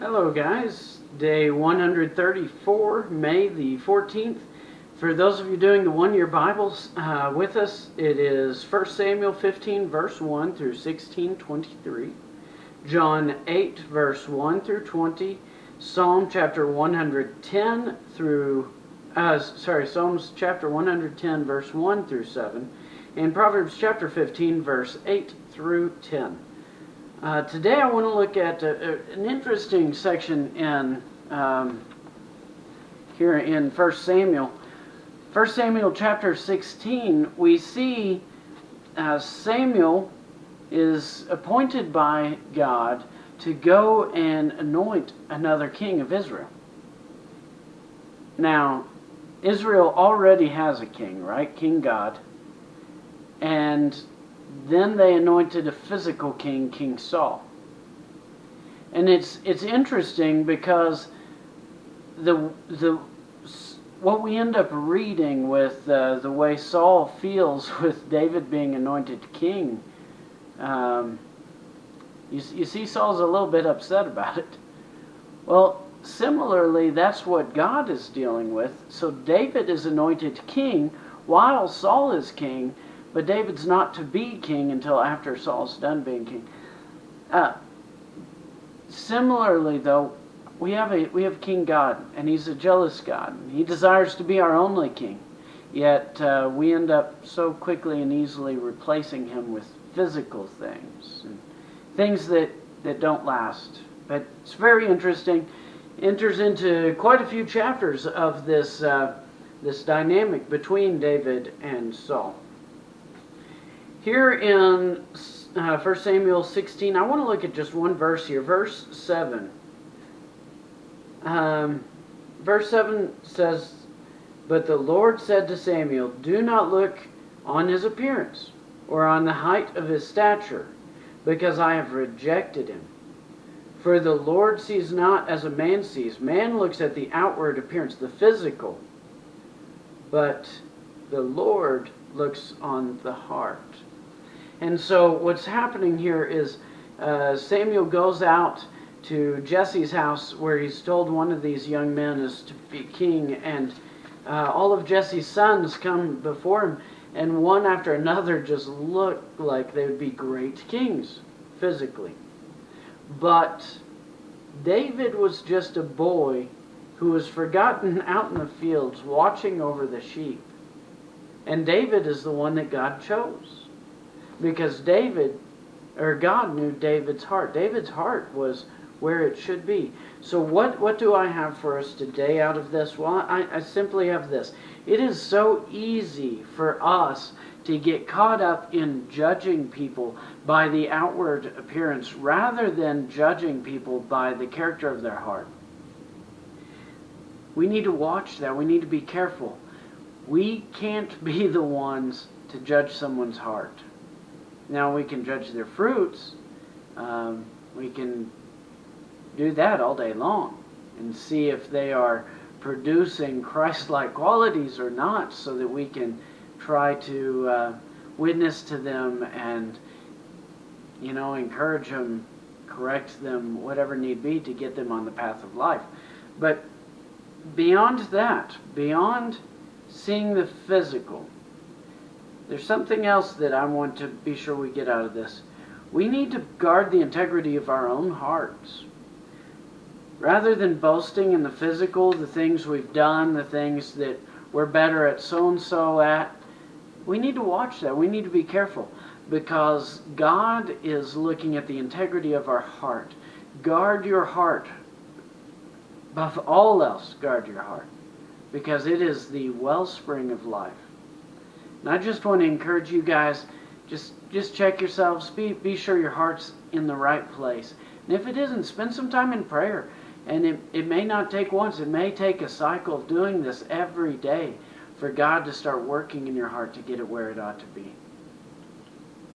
Hello guys, day 134, May the 14th. For those of you doing the one-year Bibles with us, it is 1 Samuel 15 verse 1 through 16:23, John 8 verse 1 through 20, Psalm chapter 110 through, Psalms chapter 110 verse 1 through 7, and Proverbs chapter 15 verse 8 through 10. Today I want to look at an interesting section in here in 1 Samuel. 1 Samuel chapter 16, we see Samuel is appointed by God to go and anoint another king of Israel. Now, Israel already has a king, right? King God. And then they anointed a physical king, King Saul. And it's interesting because what we end up reading with the way Saul feels with David being anointed king, you see Saul's a little bit upset about it. Well, similarly, that's what God is dealing with. So David is anointed king while Saul is king, but David's not to be king until after Saul's done being king. Similarly, though, we have King God, and He's a jealous God. He desires to be our only king, yet we end up so quickly and easily replacing Him with physical things and things that don't last. But it's very interesting. Enters into quite a few chapters of this dynamic between David and Saul. Here in 1 Samuel 16, I want to look at just one verse here, verse 7. Verse 7 says, "But the Lord said to Samuel, do not look on his appearance or on the height of his stature, because I have rejected him. For the Lord sees not as a man sees. Man looks at the outward appearance, the physical, but the Lord looks on the heart." And so what's happening here is Samuel goes out to Jesse's house where he's told one of these young men is to be king, and all of Jesse's sons come before him, and one after another just look like they would be great kings physically. But David was just a boy who was forgotten out in the fields watching over the sheep. And David is the one that God chose. Because God knew David's heart. David's heart was where it should be. So what do I have for us today out of this? Well, I simply have this. It is so easy for us to get caught up in judging people by the outward appearance rather than judging people by the character of their heart. We need to watch that. We need to be careful. We can't be the ones to judge someone's heart. Now, we can judge their fruits. We can do that all day long and see if they are producing Christ-like qualities or not, so that we can try to witness to them and, encourage them, correct them, whatever need be to get them on the path of life. But beyond that, beyond seeing the physical, there's something else that I want to be sure we get out of this. We need to guard the integrity of our own hearts. Rather than boasting in the physical, the things we've done, the things that we're better at so-and-so at, we need to watch that. We need to be careful, because God is looking at the integrity of our heart. Guard your heart. Above all else, guard your heart, because it is the wellspring of life. And I just want to encourage you guys, just check yourselves, be sure your heart's in the right place. And if it isn't, spend some time in prayer. And it may not take once, it may take a cycle of doing this every day for God to start working in your heart to get it where it ought to be.